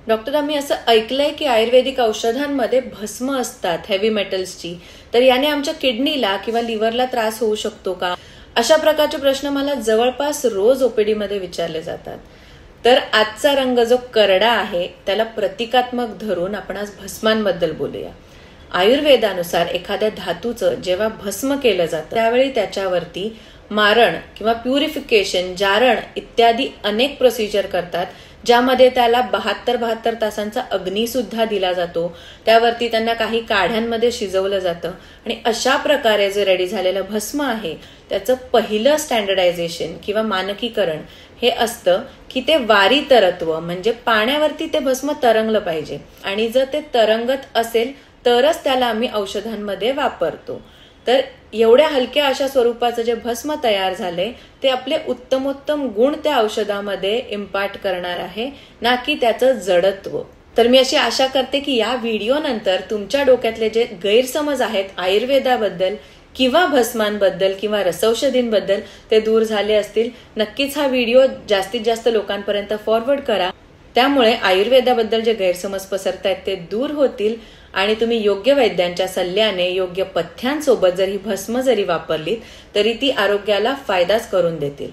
Doctor, आम्ही असं ऐकलंय की आयुर्वेदिक औषधांमध्ये भस्म असतात हेवी मेटल्सची, तर याने आमच्या किडनीला किंवा लिव्हरला त्रास होऊ शकतो का? अशा प्रकारचे प्रश्न मला जवळपास रोज ओपीडी मध्ये विचारले जातात. तर आजचा रंग जो करडा आहे त्याला प्रतिकात्मक धरून आपण आज भस्मांबद्दल बोलूया. आयुर्वेदानुसार एखाद्या धातूचं जेव्हा भस्म केलं जातं त्यावेळी त्याच्यावरती मारण किंवा प्युरिफिकेशन, जारण इत्यादी अनेक प्रोसिजर करतात, ज्यामध्ये त्याला 72 तासांचा अग्नी सुद्धा दिला जातो. त्यावरती त्यांना काही काढ्यांमध्ये शिजवलं जातं आणि अशा प्रकारे जे रेडी झालेलं भस्म आहे त्याचं पहिलं स्टँडर्डायझेशन किंवा मानकीकरण हे असतं की ते वारी तरत्व, म्हणजे पाण्यावरती ते भस्म तरंगलं पाहिजे आणि जर ते तरंगत असेल तरच त्याला आम्ही औषधांमध्ये वापरतो. तर एवढ्या हलक्या अशा स्वरूपाचं जे भस्म तयार झालंय ते आपले उत्तमोत्तम गुण त्या औषधामध्ये इम्पार्ट करणार आहे, ना की त्याचं जडत्व. तर मी अशी आशा करते की या व्हिडिओ नंतर तुमच्या डोक्यातले जे गैरसमज आहेत आयुर्वेदाबद्दल किंवा भस्मांबद्दल किंवा रसौषधींबद्दल ते दूर झाले असतील. नक्कीच हा व्हिडिओ जास्तीत जास्त लोकांपर्यंत फॉरवर्ड करा, त्यामुळे आयुर्वेदाबद्दल जे गैरसमज पसरतायत ते दूर होतील आणि तुम्ही योग्य वैद्यांच्या सल्ल्याने योग्य पथ्यांसोबत जर ही भस्म जरी वापरलीत तरी ती आरोग्याला फायदाच करून देतील.